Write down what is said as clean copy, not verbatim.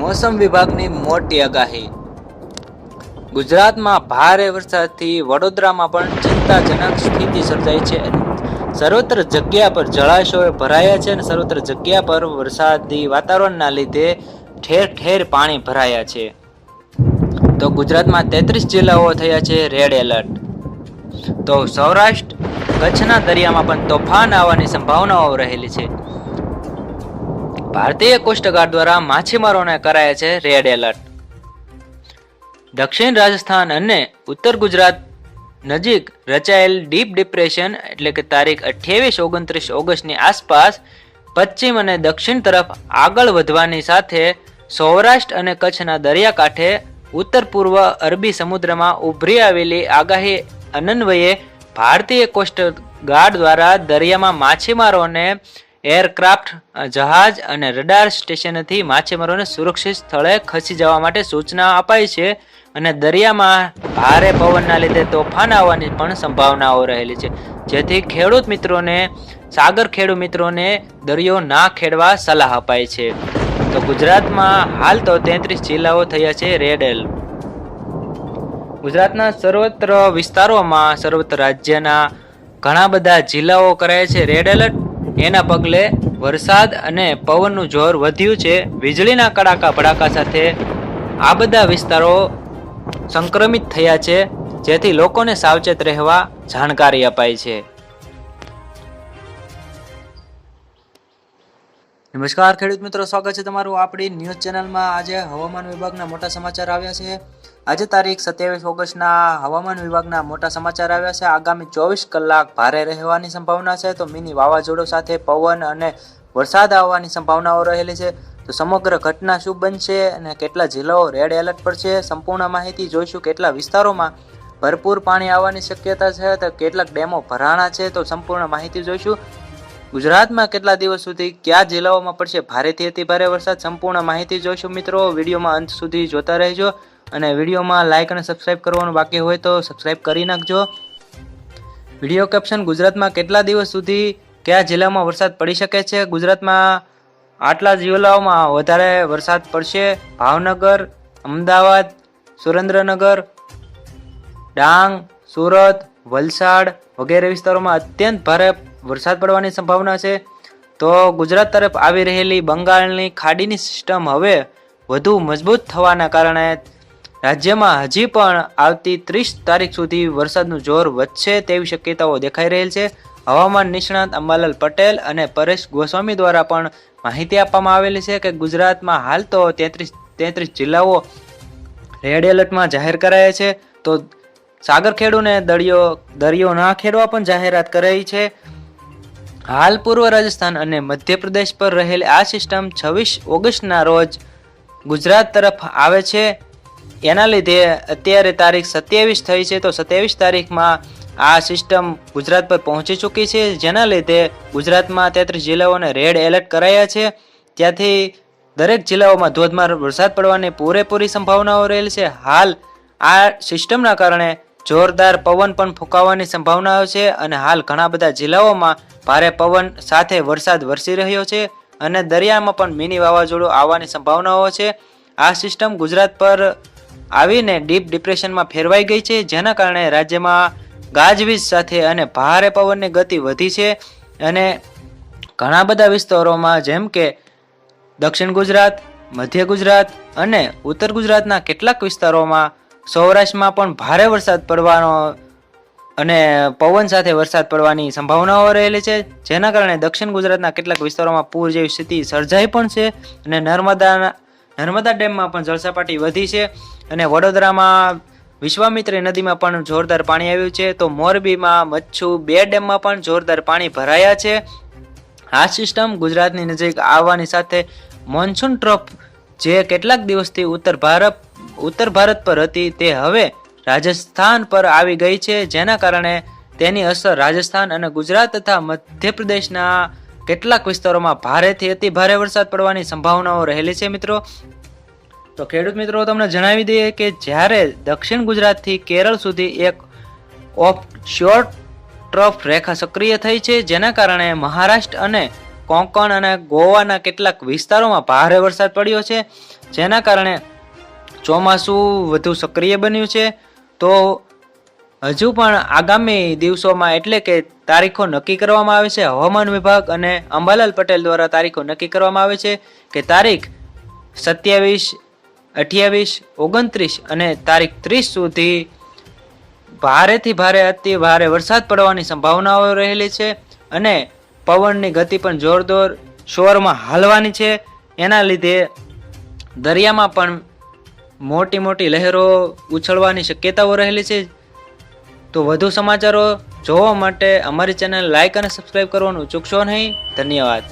મોસમ વિભાગની મોટી આગાહી. ગુજરાતમાં ભારે વરસાદથી વડોદરામાં પણ ચિંતાજનક સ્થિતિ સર્જાઈ છે. સર્વત્ર જગ્યા પર જળાશયો ભરાયા છે અને સર્વત્ર જગ્યા પર વરસાદી વાતાવરણના લીધે ઠેર ઠેર પાણી ભરાયા છે. તો ગુજરાતમાં 33 જિલ્લાઓ થયા છે રેડ એલર્ટ. તો સૌરાષ્ટ્ર કચ્છના દરિયામાં પણ તોફાન આવવાની સંભાવનાઓ રહેલી છે. ભારતીય કોસ્ટગાર્ડ દ્વારા માછીમારોને કરાયા છે રેડ એલર્ટ. દક્ષિણ રાજસ્થાન અને ઉત્તર ગુજરાત નજીક રચાયેલ ડીપ ડિપ્રેશન એટલે કે તારીખ 28-29 ઓગસ્ટની આસપાસ પશ્ચિમ અને દક્ષિણ તરફ આગળ વધવાની સાથે સૌરાષ્ટ્ર અને કચ્છના દરિયાકાંઠે ઉત્તર પૂર્વ અરબી સમુદ્રમાં ઉભરી આવેલી આગાહી અન્વયે ભારતીય કોસ્ટગાર્ડ દ્વારા દરિયામાં માછીમારોને એરક્રાફ્ટ, જહાજ અને રડાર સ્ટેશનથી માછીમારોને સુરક્ષિત સ્થળે ખસી જવા માટે સૂચના અપાઈ છે અને દરિયામાં ભારે પવનના લીધે તોફાન આવવાની પણ સંભાવનાઓ રહેલી છે, જેથી ખેડૂત મિત્રોને સાગર ખેડૂત મિત્રોને દરિયો ના ખેડવા સલાહ અપાઈ છે. તો ગુજરાતમાં હાલ તો 33 જિલ્લાઓ થયા છે રેડ એલર્ટ. ગુજરાતના સર્વત્ર વિસ્તારોમાં સર્વત્ર રાજ્યના ઘણા બધા જિલ્લાઓ કરાયા છે રેડ એલર્ટ. એના પગલે વરસાદ અને પવનનું જોર વધ્યું છે. વીજળીના કડાકા ભડાકા સાથે આ બધા વિસ્તારો સંક્રમિત થયા છે, જેથી લોકોને સાવચેત રહેવા જાણકારી અપાઈ છે. નમસ્કાર ખેડૂત મિત્રો, સ્વાગત છે તમારું આપણી ન્યૂઝ ચેનલમાં. આજે હવામાન વિભાગના મોટા સમાચાર આવ્યા છે. આજે તારીખ 27 ઓગસ્ટના હવામાન વિભાગના મોટા સમાચાર આવ્યા છે. આગામી 24 કલાક ભારે રહેવાની સંભાવના છે. તો મિની વાવાઝોડું સાથે પવન અને વરસાદ આવવાની સંભાવનાઓ રહેલી છે. તો સમગ્ર ઘટના શું બનશે અને કેટલા જિલ્લાઓ રેડ એલર્ટ પર છે, સંપૂર્ણ માહિતી જોઈશું. કેટલા વિસ્તારોમાં ભરપૂર પાણી આવવાની શક્યતા છે, તો કેટલાક ડેમો ભરાણા છે, તો સંપૂર્ણ માહિતી જોઈશું. ગુજરાતમાં કેટલા દિવસ સુધી કયા જિલ્લાઓમાં પડશે ભારેથી અતિ ભારે વરસાદ, સંપૂર્ણ માહિતી જોઈશું. મિત્રો, વિડીયોમાં અંત સુધી જોતા રહેજો અને વિડીયોમાં લાઇક અને સબસ્ક્રાઇબ કરવાનું બાકી હોય તો સબસ્ક્રાઇબ કરી નાખજો. વિડીયો કેપ્શન: ગુજરાતમાં કેટલા દિવસ સુધી કયા જિલ્લામાં વરસાદ પડી શકે છે. ગુજરાતમાં આટલા જિલ્લાઓમાં વધારે વરસાદ પડશે: ભાવનગર, અમદાવાદ, સુરેન્દ્રનગર, ડાંગ, સુરત, વલસાડ વગેરે વિસ્તારોમાં અત્યંત ભારે વરસાદ પડવાની સંભાવના છે. તો ગુજરાત તરફ આવી રહેલી બંગાળની ખાડીની સિસ્ટમ હવે વધુ મજબૂત થવાના કારણે રાજ્યમાં હજી પણ આવતી 30 તારીખ સુધી વરસાદનું જોર વધશે તેવી શક્યતાઓ દેખાઈ રહેલ છે. હવામાન નિષ્ણાત અંબાલાલ પટેલ અને પરેશ ગોસ્વામી દ્વારા પણ માહિતી આપવામાં આવેલી છે કે ગુજરાતમાં હાલ તો 33 જિલ્લાઓ રેડ એલર્ટમાં જાહેર કરાયા છે. તો સાગર ખેડૂને દરિયો ના ખેડવા પણ જાહેરાત કરાઈ છે. હાલ પૂર્વ રાજસ્થાન અને મધ્યપ્રદેશ પર રહેલી આ સિસ્ટમ 26 ઓગસ્ટના રોજ ગુજરાત તરફ આવે છે. એના લીધે અત્યારે તારીખ 27 થઈ છે. તો 27 તારીખમાં આ સિસ્ટમ ગુજરાત પર પહોંચી ચૂકી છે, જેના લીધે ગુજરાતમાં 33 જિલ્લાઓને રેડ એલર્ટ કરાયા છે. ત્યાંથી દરેક જિલ્લાઓમાં ધોધમાર વરસાદ પડવાની પૂરેપૂરી સંભાવનાઓ રહેલી છે. હાલ આ સિસ્ટમના કારણે જોરદાર પવન પણ ફૂંકાવાની સંભાવનાઓ છે અને હાલ ઘણા બધા જિલ્લાઓમાં ભારે પવન સાથે વરસાદ વરસી રહ્યો છે અને દરિયામાં પણ મિની વાવાઝોડું આવવાની સંભાવનાઓ છે. આ સિસ્ટમ ગુજરાત પર આવીને ડીપ ડિપ્રેશનમાં ફેરવાઈ ગઈ છે, જેના કારણે રાજ્યમાં ગાજવીજ સાથે અને ભારે પવનની ગતિ વધી છે અને ઘણા બધા વિસ્તારોમાં જેમ કે દક્ષિણ ગુજરાત, મધ્ય ગુજરાત અને ઉત્તર ગુજરાતના કેટલાક વિસ્તારોમાં, સૌરાષ્ટ્રમાં પણ ભારે વરસાદ પડવાનો અને પવન સાથે વરસાદ પડવાની સંભાવનાઓ રહેલી છે, જેના કારણે દક્ષિણ ગુજરાતના કેટલાક વિસ્તારોમાં પૂર જેવી સ્થિતિ સર્જાઈ પણ છે અને નર્મદા ડેમમાં પણ જળસપાટી વધી છે અને વડોદરામાં વિશ્વામિત્રી નદીમાં પણ જોરદાર પાણી આવ્યું છે. તો મોરબીમાં મચ્છુ 2 ડેમમાં પણ જોરદાર પાણી ભરાયા છે. આ સિસ્ટમ ગુજરાતની નજીક આવવાની સાથે મોન્સૂન ટ્રફ જે કેટલાક દિવસથી ઉત્તર ભારત પર હતી તે હવે રાજસ્થાન પર આવી ગઈ છે, જેના કારણે તેની અસર રાજસ્થાન અને ગુજરાત તથા મધ્યપ્રદેશના કેટલાક વિસ્તારોમાં ભારેથી અતિ ભારે વરસાદ પડવાની સંભાવનાઓ રહેલી છે. મિત્રો, તો ખેડૂત મિત્રો, તમને જણાવી દઈએ કે જ્યારે દક્ષિણ ગુજરાતથી કેરળ સુધી એક ઓફ શોર્ટ ટ્રફ રેખા સક્રિય થઈ છે, જેના કારણે મહારાષ્ટ્ર અને કોંકણ અને ગોવાના કેટલાક વિસ્તારોમાં ભારે વરસાદ પડ્યો છે જેના કારણે ચોમાસું વધુ સક્રિય બન્યું છે. તો હજુ પણ આગામી દિવસોમાં એટલે કે તારીખો નક્કી કરવામાં આવે છે. હવામાન વિભાગ અને અંબાલાલ પટેલ દ્વારા તારીખો નક્કી કરવામાં આવે છે કે તારીખ 27, 28, 29 અને તારીખ 30 સુધી ભારેથી ભારે અતિ ભારે વરસાદ પડવાની સંભાવનાઓ રહેલી છે અને પવનની ગતિ પણ જોરદાર શોરમાં હાલવાની છે. એના લીધે દરિયામાં પણ મોટી મોટી લહેરો ઉછળવાની શક્યતાઓ રહેલી છે. તો વધુ સમાચારો જોવા માટે અમારી ચેનલ લાઈક અને સબસ્ક્રાઇબ કરવાનું ચૂકશો નહીં. ધન્યવાદ.